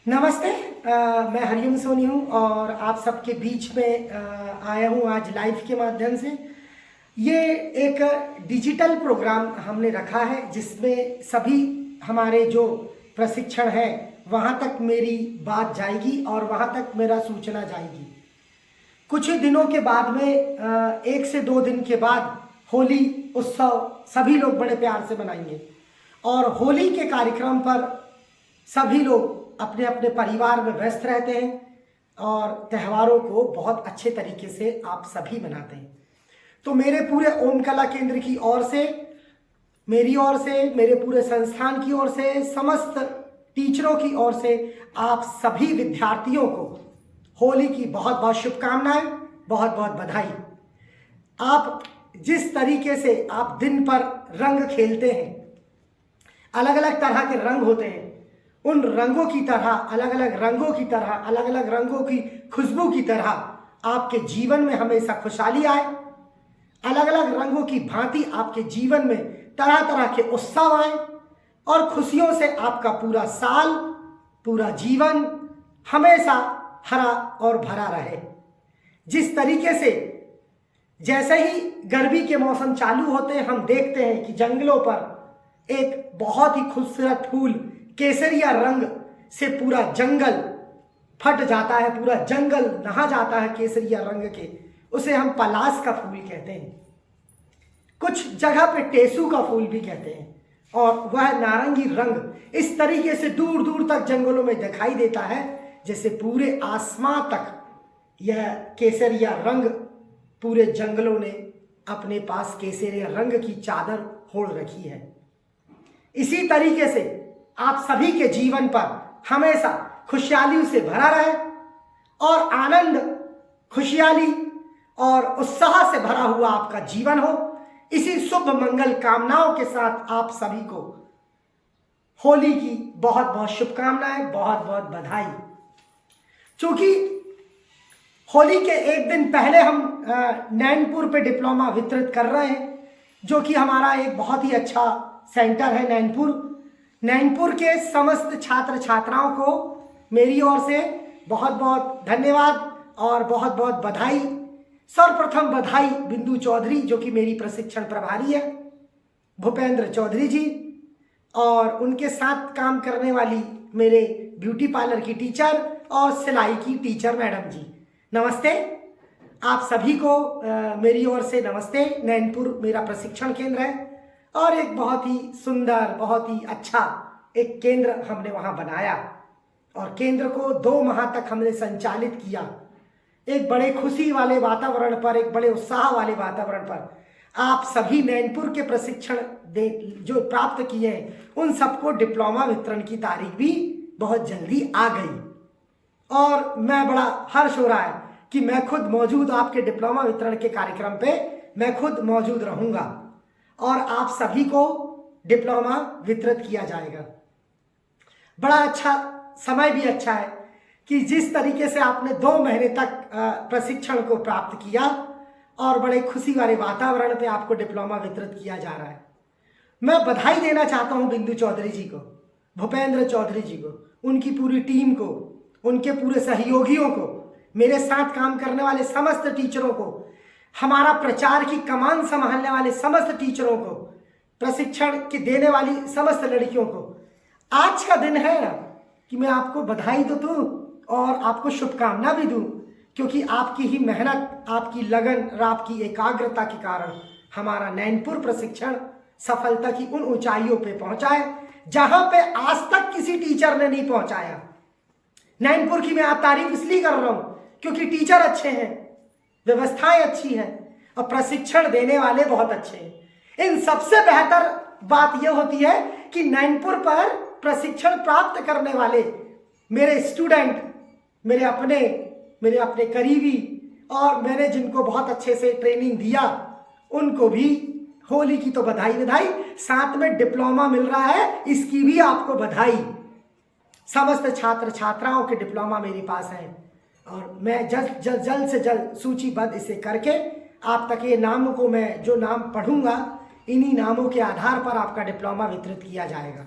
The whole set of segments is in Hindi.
नमस्ते। मैं हरिओम सोनी हूँ और आप सबके बीच में आया हूँ आज लाइव के माध्यम से। ये एक डिजिटल प्रोग्राम हमने रखा है जिसमें सभी हमारे जो प्रशिक्षण है वहाँ तक मेरी बात जाएगी और वहाँ तक मेरा सूचना जाएगी। कुछ ही दिनों के बाद में 1 से 2 दिन के बाद होली उत्सव सभी लोग बड़े प्यार से मनाएंगे और होली के कार्यक्रम पर सभी लोग अपने अपने परिवार में व्यस्त रहते हैं और त्योहारों को बहुत अच्छे तरीके से आप सभी मनाते हैं। तो मेरे पूरे ओम कला केंद्र की ओर से, मेरी ओर से, मेरे पूरे संस्थान की ओर से, समस्त टीचरों की ओर से आप सभी विद्यार्थियों को होली की बहुत बहुत शुभकामनाएं, बहुत बहुत बधाई। आप जिस तरीके से आप दिन पर रंग खेलते हैं, अलग अलग तरह के रंग होते हैं, उन रंगों की तरह, अलग अलग रंगों की तरह, अलग अलग रंगों की खुशबू की तरह आपके जीवन में हमेशा खुशहाली आए। अलग अलग रंगों की भांति आपके जीवन में तरह तरह के उत्सव आए और खुशियों से आपका पूरा साल, पूरा जीवन हमेशा हरा और भरा रहे। जिस तरीके से जैसे ही गर्मी के मौसम चालू होते हैं, हम देखते हैं कि जंगलों पर एक बहुत ही खूबसूरत फूल केसरिया रंग से पूरा जंगल फट जाता है, पूरा जंगल नहा जाता है केसरिया रंग के। उसे हम पलाश का फूल कहते हैं, कुछ जगह पे टेसू का फूल भी कहते हैं। और वह नारंगी रंग इस तरीके से दूर दूर तक जंगलों में दिखाई देता है जैसे पूरे आसमां तक यह केसरिया रंग, पूरे जंगलों ने अपने पास केसरिया रंग की चादर ओढ़ रखी है। इसी तरीके से आप सभी के जीवन पर हमेशा खुशहाली से भरा रहे और आनंद, खुशहाली और उत्साह से भरा हुआ आपका जीवन हो। इसी शुभ मंगल कामनाओं के साथ आप सभी को होली की बहुत बहुत शुभकामनाएं, बहुत बहुत बधाई। चूंकि होली के एक दिन पहले हम नैनपुर पे डिप्लोमा वितरित कर रहे हैं, जो कि हमारा एक बहुत ही अच्छा सेंटर है नैनपुर। नैनपुर के समस्त छात्र छात्राओं को मेरी ओर से बहुत बहुत धन्यवाद और बहुत बहुत बधाई। सर्वप्रथम बधाई बिंदु चौधरी, जो कि मेरी प्रशिक्षण प्रभारी है, भूपेंद्र चौधरी जी, और उनके साथ काम करने वाली मेरे ब्यूटी पार्लर की टीचर और सिलाई की टीचर मैडम जी। नमस्ते आप सभी को मेरी ओर से नमस्ते। नैनपुर मेरा प्रशिक्षण केंद्र है और एक बहुत ही सुंदर, बहुत ही अच्छा एक केंद्र हमने वहाँ बनाया और केंद्र को 2 माह तक हमने संचालित किया। एक बड़े खुशी वाले वातावरण पर, एक बड़े उत्साह वाले वातावरण पर आप सभी नैनपुर के प्रशिक्षण जो प्राप्त किए हैं उन सबको डिप्लोमा वितरण की तारीख भी बहुत जल्दी आ गई और मैं बड़ा हर्ष हो रहा है कि मैं खुद मौजूद, आपके डिप्लोमा वितरण के कार्यक्रम पे मैं खुद मौजूद रहूँगा और आप सभी को डिप्लोमा वितरित किया जाएगा। बड़ा अच्छा समय भी अच्छा है कि जिस तरीके से आपने 2 महीने तक प्रशिक्षण को प्राप्त किया और बड़े खुशी वाले वातावरण पे आपको डिप्लोमा वितरित किया जा रहा है। मैं बधाई देना चाहता हूं बिंदु चौधरी जी को, भूपेंद्र चौधरी जी को, उनकी पूरी टीम को, उनके पूरे सहयोगियों को, मेरे साथ काम करने वाले समस्त टीचरों को, हमारा प्रचार की कमान संभालने वाले समस्त टीचरों को, प्रशिक्षण के देने वाली समस्त लड़कियों को। आज का दिन है ना कि मैं आपको बधाई तो दूं और आपको शुभकामना भी दूं, क्योंकि आपकी ही मेहनत, आपकी लगन और आपकी एकाग्रता के कारण हमारा नैनपुर प्रशिक्षण सफलता की उन ऊंचाइयों पे पहुंचा है जहां पे आज तक किसी टीचर ने नहीं पहुंचाया। नैनपुर की मैं आप तारीफ इसलिए कर रहा हूं क्योंकि टीचर अच्छे हैं, व्यवस्थाएं अच्छी हैं और प्रशिक्षण देने वाले बहुत अच्छे हैं। इन सबसे बेहतर बात यह होती है कि नैनपुर पर प्रशिक्षण प्राप्त करने वाले मेरे स्टूडेंट, मेरे अपने करीबी और मैंने जिनको बहुत अच्छे से ट्रेनिंग दिया उनको भी होली की तो बधाई बधाई, साथ में डिप्लोमा मिल रहा है इसकी भी आपको बधाई। समस्त छात्र छात्राओं के डिप्लोमा मेरे पास हैं और मैं जल्द से जल्द सूचीबद्ध इसे करके आप तक ये नामों को, मैं जो नाम पढ़ूंगा इन्हीं नामों के आधार पर आपका डिप्लोमा वितरित किया जाएगा।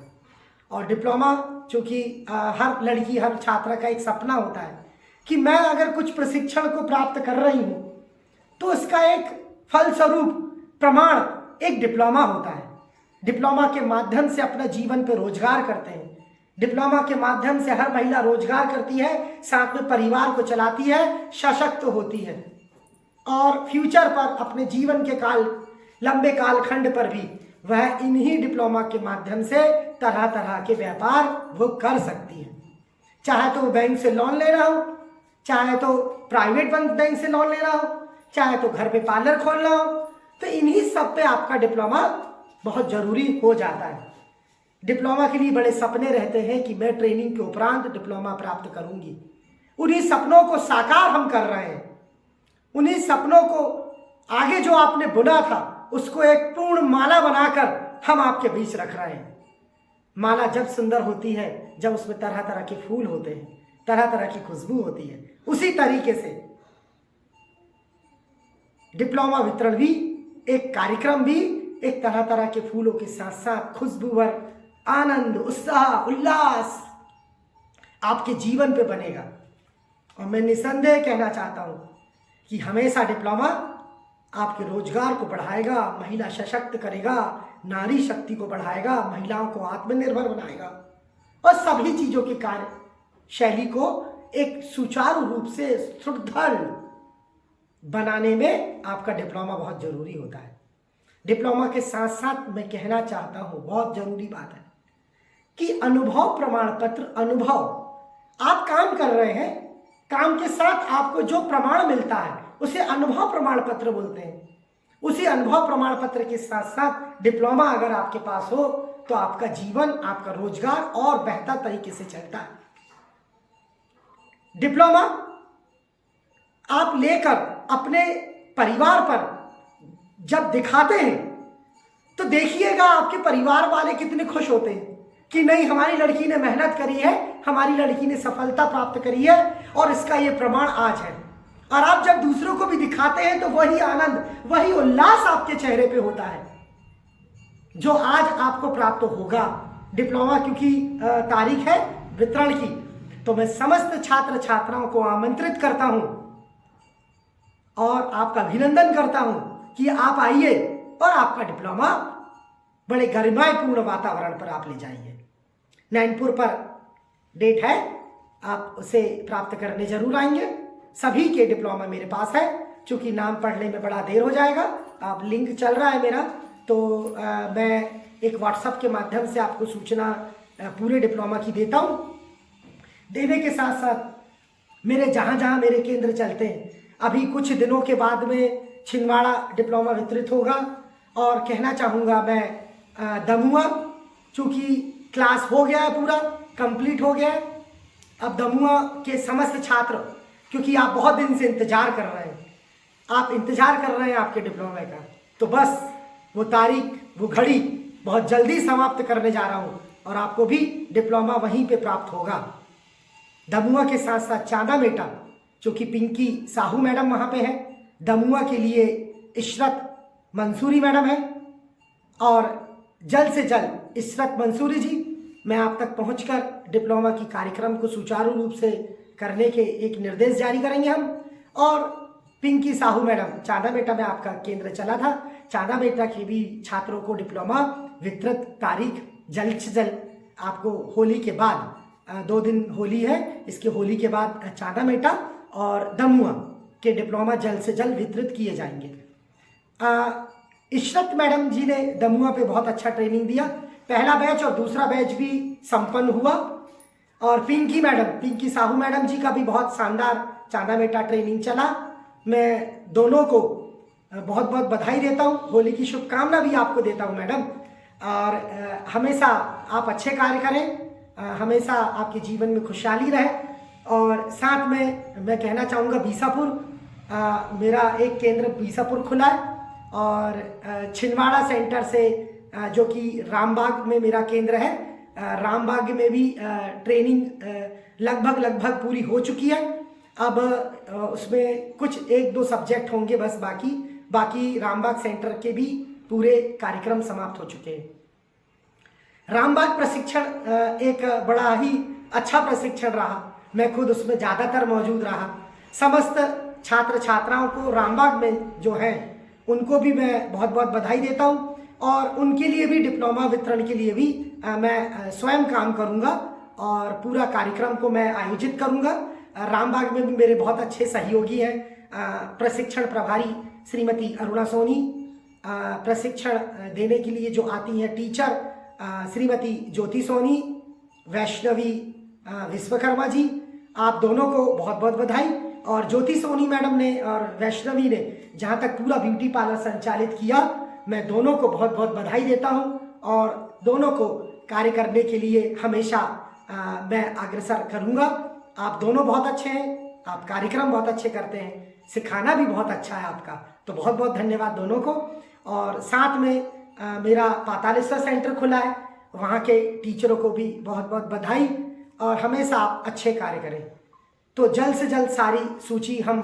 और डिप्लोमा चूँकि हर लड़की हर छात्रा का एक सपना होता है कि मैं अगर कुछ प्रशिक्षण को प्राप्त कर रही हूँ तो इसका एक फलस्वरूप प्रमाण एक डिप्लोमा होता है। डिप्लोमा के माध्यम से अपना जीवन पे रोजगार करते हैं। डिप्लोमा के माध्यम से हर महिला रोजगार करती है, साथ में परिवार को चलाती है, सशक्त होती है और फ्यूचर पर अपने जीवन के लंबे कालखंड पर भी वह इन्हीं डिप्लोमा के माध्यम से तरह तरह के व्यापार वो कर सकती है। चाहे तो वो बैंक से लोन ले रहा हो, चाहे तो प्राइवेट बैंक से लोन ले रहा हो, चाहे तो घर पे पार्लर खोलना हो, तो इन्हीं सब पे आपका डिप्लोमा बहुत जरूरी हो जाता है। डिप्लोमा के लिए बड़े सपने रहते हैं कि मैं ट्रेनिंग के उपरांत डिप्लोमा प्राप्त करूंगी। उन्हीं सपनों को साकार हम कर रहे हैं। उन्हीं सपनों को आगे जो आपने बुना था उसको एक पूर्ण माला बनाकर हम आपके बीच रख रहे हैं। माला जब सुंदर होती है जब उसमें तरह तरह के फूल होते हैं, तरह तरह की खुशबू होती है, उसी तरीके से डिप्लोमा वितरण भी एक कार्यक्रम भी एक तरह तरह के फूलों के साथ साथ खुशबूवर आनंद, उत्साह, उल्लास आपके जीवन पे बनेगा। और मैं निसंदेह कहना चाहता हूं कि हमेशा डिप्लोमा आपके रोजगार को बढ़ाएगा, महिला सशक्त करेगा, नारी शक्ति को बढ़ाएगा, महिलाओं को आत्मनिर्भर बनाएगा और सभी चीजों की कार्य शैली को एक सुचारू रूप से सुदृढ़ बनाने में आपका डिप्लोमा बहुत जरूरी होता है। डिप्लोमा के साथ साथ मैं कहना चाहता हूं, बहुत जरूरी बात है कि अनुभव प्रमाण पत्र, अनुभव आप काम कर रहे हैं, काम के साथ आपको जो प्रमाण मिलता है उसे अनुभव प्रमाण पत्र बोलते हैं। उसी अनुभव प्रमाण पत्र के साथ साथ डिप्लोमा अगर आपके पास हो तो आपका जीवन, आपका रोजगार और बेहतर तरीके से चलता है। डिप्लोमा आप लेकर अपने परिवार पर जब दिखाते हैं तो देखिएगा आपके परिवार वाले कितने खुश होते हैं कि नहीं, हमारी लड़की ने मेहनत करी है, हमारी लड़की ने सफलता प्राप्त करी है और इसका ये प्रमाण आज है। और आप जब दूसरों को भी दिखाते हैं तो वही आनंद, वही उल्लास आपके चेहरे पे होता है जो आज आपको प्राप्त होगा। डिप्लोमा क्योंकि तारीख है वितरण की, तो मैं समस्त छात्र छात्राओं को आमंत्रित करता हूं और आपका अभिनंदन करता हूं कि आप आइए और आपका डिप्लोमा बड़े गरिमापूर्ण वातावरण पर आप ले जाइए। नैनपुर पर डेट है, आप उसे प्राप्त करने जरूर आएंगे। सभी के डिप्लोमा मेरे पास है, क्योंकि नाम पढ़ने में बड़ा देर हो जाएगा। आप लिंक चल रहा है मेरा, तो मैं एक व्हाट्सएप के माध्यम से आपको सूचना पूरे डिप्लोमा की देता हूँ। देने के साथ साथ मेरे जहाँ जहाँ मेरे केंद्र चलते हैं, अभी कुछ दिनों के बाद में छिंदवाड़ा डिप्लोमा वितरित होगा। और कहना चाहूँगा मैं दमुआ, चूँकि क्लास हो गया है, पूरा कंप्लीट हो गया है, अब दमुआ के समस्त छात्र, क्योंकि आप बहुत दिन से इंतजार कर रहे हैं, आप इंतजार कर रहे हैं आपके डिप्लोमा का, तो बस वो तारीख, वो घड़ी बहुत जल्दी समाप्त करने जा रहा हूँ और आपको भी डिप्लोमा वहीं पे प्राप्त होगा। दमुआ के साथ साथ चांदामेटा, चूँकि पिंकी साहू मैडम वहाँ पे है, दमुआ के लिए इशरत मंसूरी मैडम है, और जल्द से जल्द इशरत मंसूरी जी, मैं आप तक पहुंचकर डिप्लोमा की कार्यक्रम को सुचारू रूप से करने के एक निर्देश जारी करेंगे हम। और पिंकी साहू मैडम, चांदामेटा में आपका केंद्र चला था, चांदामेटा के भी छात्रों को डिप्लोमा वितरित तारीख जल्द से जल्द आपको होली के बाद, 2 दिन होली है, इसके होली के बाद चांदामेटा और दमुआ के डिप्लोमा जल्द से जल्द वितरित किए जाएंगे। इशरत मैडम जी ने दमुआ पे बहुत अच्छा ट्रेनिंग दिया, पहला बैच और दूसरा बैच भी संपन्न हुआ। और पिंकी मैडम, पिंकी साहू मैडम जी का भी बहुत शानदार चांदामेटा ट्रेनिंग चला। मैं दोनों को बहुत बहुत बधाई देता हूँ, होली की शुभकामना भी आपको देता हूँ मैडम। और हमेशा आप अच्छे कार्य करें, हमेशा आपके जीवन में खुशहाली रहे। और साथ में मैं कहना चाहूँगा बीसापुर, मेरा एक केंद्र बीसापुर खुला है, और छिंदवाड़ा सेंटर से जो कि रामबाग में मेरा केंद्र है, रामबाग में भी ट्रेनिंग लगभग पूरी हो चुकी है। अब उसमें कुछ 1-2 सब्जेक्ट होंगे बस बाकी रामबाग सेंटर के भी पूरे कार्यक्रम समाप्त हो चुके हैं। रामबाग प्रशिक्षण एक बड़ा ही अच्छा प्रशिक्षण रहा। मैं खुद उसमें ज़्यादातर मौजूद रहा। समस्त छात्र छात्राओं को रामबाग में जो हैं उनको भी मैं बहुत बहुत बधाई देता हूँ और उनके लिए भी डिप्लोमा वितरण के लिए भी मैं स्वयं काम करूँगा और पूरा कार्यक्रम को मैं आयोजित करूँगा। रामबाग में भी मेरे बहुत अच्छे सहयोगी हैं। प्रशिक्षण प्रभारी श्रीमती अरुणा सोनी, प्रशिक्षण देने के लिए जो आती हैं टीचर श्रीमती ज्योति सोनी, वैष्णवी विश्वकर्मा जी, आप दोनों को बहुत बहुत बधाई। और ज्योति सोनी मैडम ने और वैष्णवी ने जहाँ तक पूरा ब्यूटी पार्लर संचालित किया, मैं दोनों को बहुत बहुत बधाई देता हूँ और दोनों को कार्य करने के लिए हमेशा मैं अग्रसर करूँगा। आप दोनों बहुत अच्छे हैं, आप कार्यक्रम बहुत अच्छे करते हैं, सिखाना भी बहुत अच्छा है आपका, तो बहुत बहुत धन्यवाद दोनों को। और साथ में मेरा पातालेश्वर सेंटर खुला है, वहाँ के टीचरों को भी बहुत बहुत बधाई और हमेशा आप अच्छे कार्य करें। तो जल्द से जल्द सारी सूची हम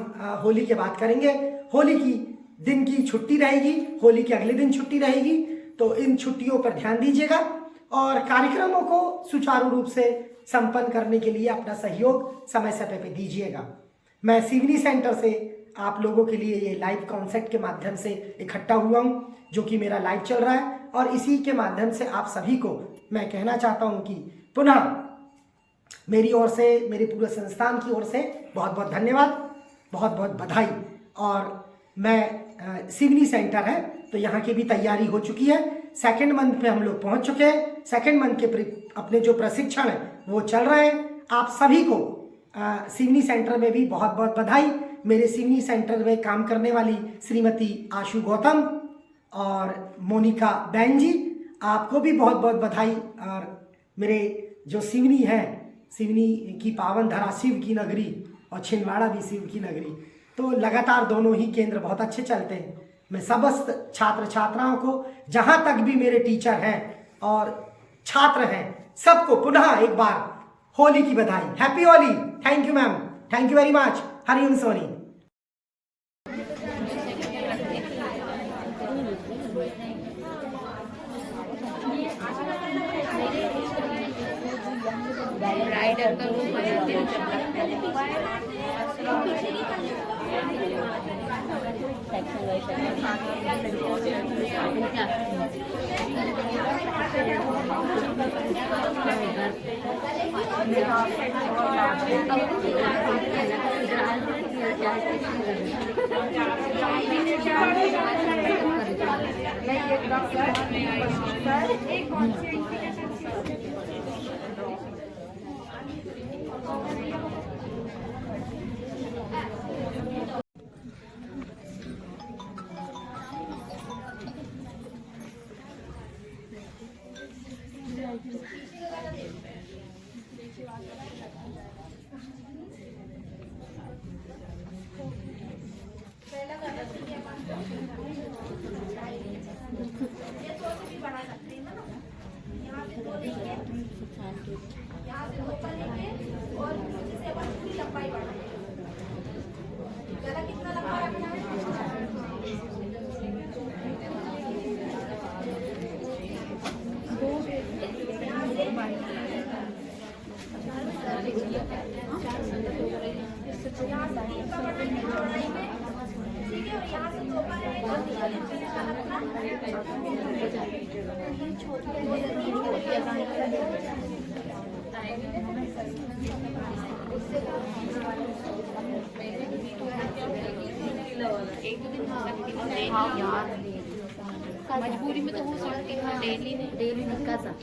होली के बाद करेंगे। होली की दिन की छुट्टी रहेगी, होली के अगले दिन छुट्टी रहेगी, तो इन छुट्टियों पर ध्यान दीजिएगा और कार्यक्रमों को सुचारू रूप से संपन्न करने के लिए अपना सहयोग समय समय पर दीजिएगा। मैं सिवनी सेंटर से आप लोगों के लिए ये लाइव कॉन्सर्ट के माध्यम से इकट्ठा हुआ हूँ, जो कि मेरा लाइव चल रहा है और इसी के माध्यम से आप सभी को मैं कहना चाहता हूँ कि पुनः मेरी ओर से, मेरे पूरे संस्थान की ओर से बहुत बहुत धन्यवाद, बहुत बहुत बधाई। और मैं सिवनी सेंटर है तो यहाँ की भी तैयारी हो चुकी है। सेकंड मंथ पे हम लोग पहुँच चुके हैं। सेकंड मंथ के अपने जो प्रशिक्षण है वो चल रहे हैं। आप सभी को सिवनी सेंटर में भी बहुत बहुत बधाई। मेरे सिवनी सेंटर में काम करने वाली श्रीमती आशु गौतम और मोनिका बैन जी, आपको भी बहुत बहुत बधाई। और मेरे जो सिवनी है, सिवनी की पावन धरा शिव की नगरी और छिंदवाड़ा भी शिव की नगरी, तो लगातार दोनों ही केंद्र बहुत अच्छे चलते हैं। मैं समस्त छात्र छात्राओं को, जहाँ तक भी मेरे टीचर हैं और छात्र हैं, सबको पुनः एक बार होली की बधाई। Happy Holi. Thank you ma'am, thank you very much. Hariom Soni. मजबूरी में तो हो सकती है, डेली नहीं कर सकते।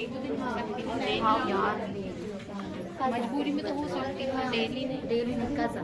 एक दो दिन हो सकती है। हाँ यार, मजबूरी में तो हो सकती है, डेली नहीं, डेली निका सा।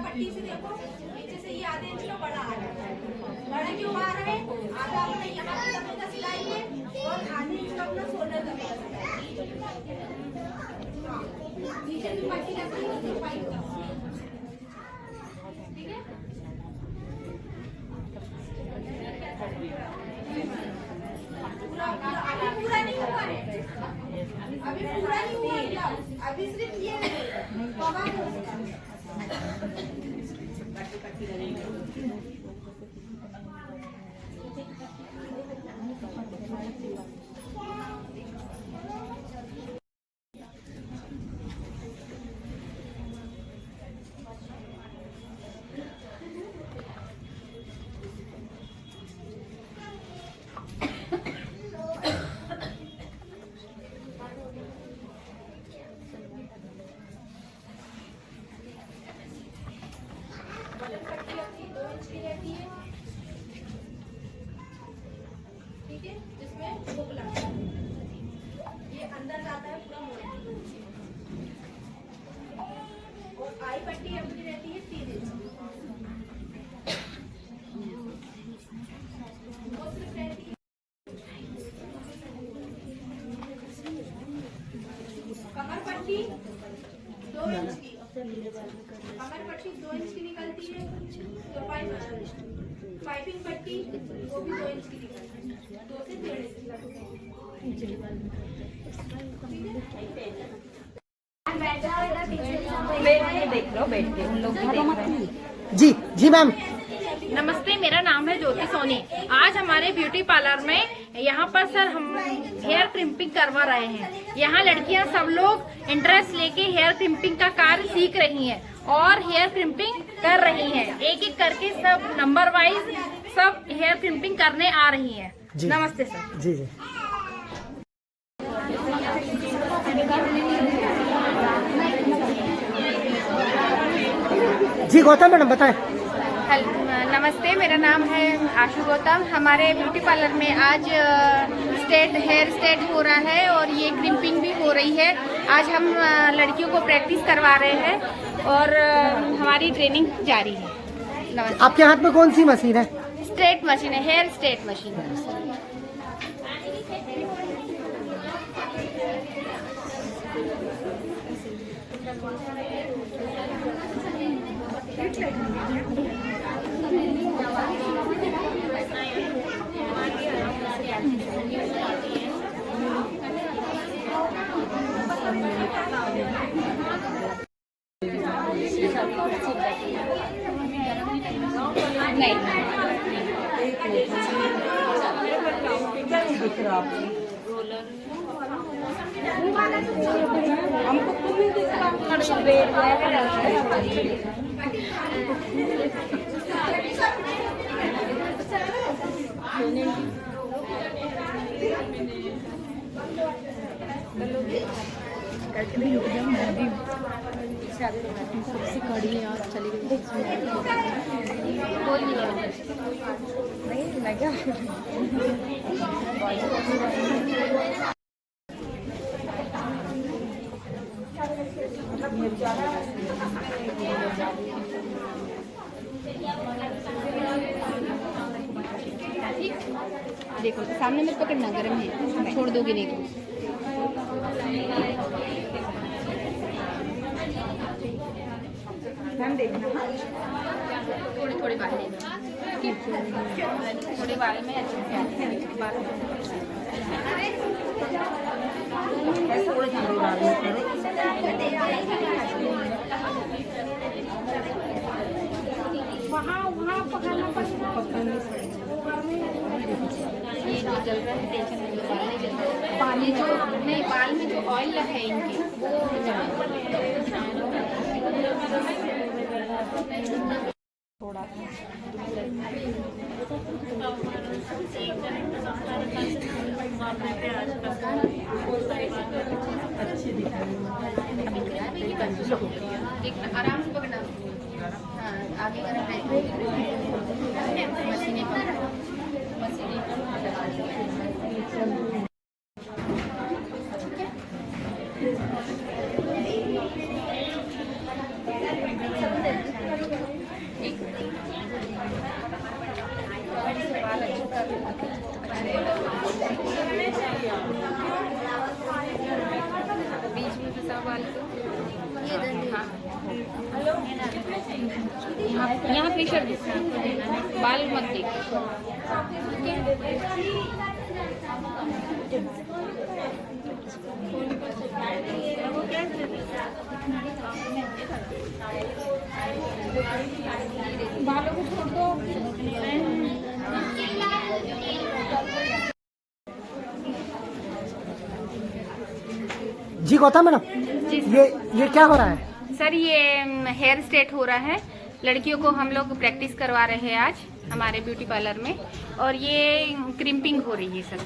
पट्टी से देखो, नीचे से ये आधे इंच का बड़ा आ रहा है। बड़ा क्यों आ रहा है? आधा अपना यहाँ पे दबेगा सिलाई में और आधे इंच का अपना शोल्डर दबेगा सिलाई। हाँ, नीचे भी पट्टी लगती है तो पाइप का। ठीक है? अभी पूरा नहीं हुआ है, अभी पूरा नहीं हुआ है, अभी सिर्फ ये कवर हो गया। ठीक है, जिसमें हुक लगता है, ये अंदर जाता है पूरा मोड़, और आई पट्टी अपनी रहती है 3 इंच, वो सिर्फ रहती है की 2 इंच की कमर पट्टी 2 इंच की निकलती है, तो पाइपिंग पट्टी वो भी 2 इंच की निकलती है, 2 से 1.5 इंच। देख लो बैठ के उन लोग जी जी मैम। नमस्ते, मेरा नाम है ज्योति सोनी। आज हमारे ब्यूटी पार्लर में यहाँ पर सर हम हेयर क्रिम्पिंग करवा रहे हैं। यहाँ लड़कियाँ सब लोग इंटरेस्ट लेके हेयर क्रिम्पिंग का कार्य सीख रही हैं और हेयर क्रिम्पिंग कर रही हैं। एक एक करके सब नंबर वाइज सब हेयर क्रिम्पिंग करने आ रही हैं। नमस्ते सर। जी जी जी गौतम मैडम बताएं। नमस्ते, मेरा नाम है आशु गौतम। हमारे ब्यूटी पार्लर में आज हेयर स्टेट हो रहा है और ये क्रिम्पिंग भी हो रही है। आज हम लड़कियों को प्रैक्टिस करवा रहे हैं और हमारी ट्रेनिंग जारी है। नमस्ते। आपके हाथ में कौन सी मशीन है? स्ट्रेट मशीन है, हेयर स्ट्रेट मशीन है। नहीं देखो सामने में पकड़ना, गर्म है, छोड़ दोगे नहीं तो। थोड़ी थोड़ी बाल लेना, थोड़ी बाल में अच्छे से आते हैं बाल। वहाँ पकड़ना पड़ेगा। ये जो जल रहा है टेंशन नहीं, बाल नहीं जल रहा। पानी जो नहीं, बाल में जो ऑयल है इनके वो थोड़ा देखना, आराम से पकड़ना। हाँ, आगे मशीनें बीच में फंसा बाल को यहाँ प्रेशर बाल मत देखो। बालों को छोड़ दो। जी गौतम मैडम, ये क्या हो रहा है? सर ये हेयर स्ट्रेट हो रहा है। लड़कियों को हम लोग प्रैक्टिस करवा रहे हैं आज हमारे ब्यूटी पार्लर में, और ये क्रिम्पिंग हो रही है सर।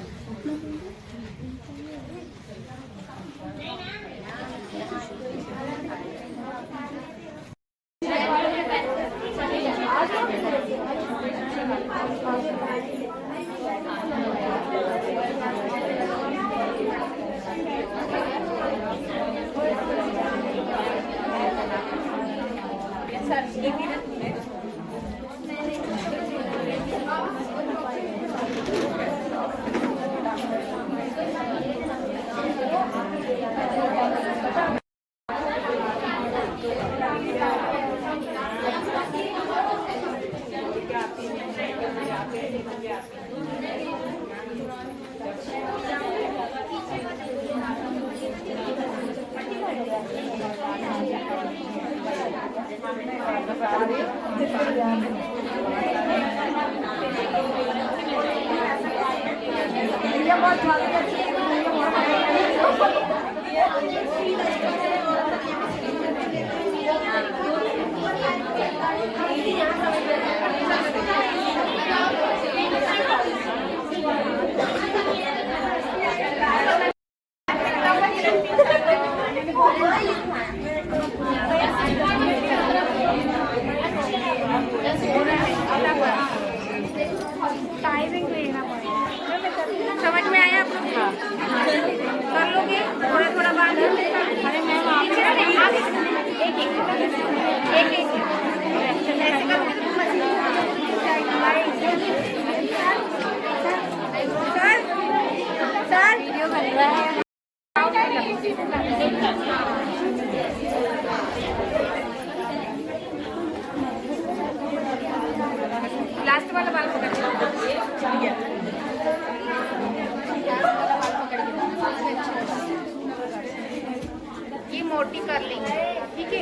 टाइमिंग लेना पड़ेगा। समझ में आया आप लोग? कर लोगे थोड़ा थोड़ा बात। अरे मैम एक एक ऐसे करो। सर वीडियो बन रहा है। लास्ट वाला बाल पकड़ ये मोटी कर लेंगे, ठीक है?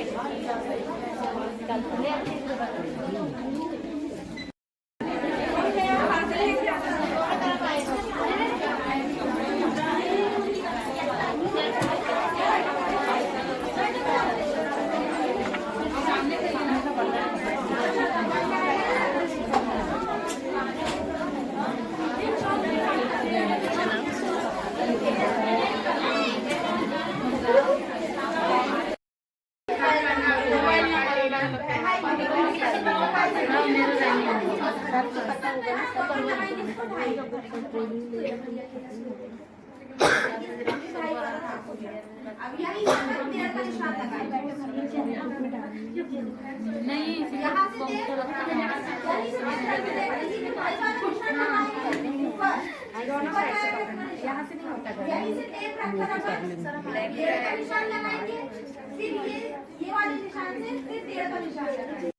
अब यही तेल का निशान लगाएं। नहीं यहाँ से तेल यहीं से बस करके देखिए भाई बार निशान लगाएंगे ऊपर यहाँ से नहीं होता। यहीं से तेल रखकर तेल का निशान लगाएंगे, फिर ये वाले निशान से फिर तेल का निशान लगाएंगे।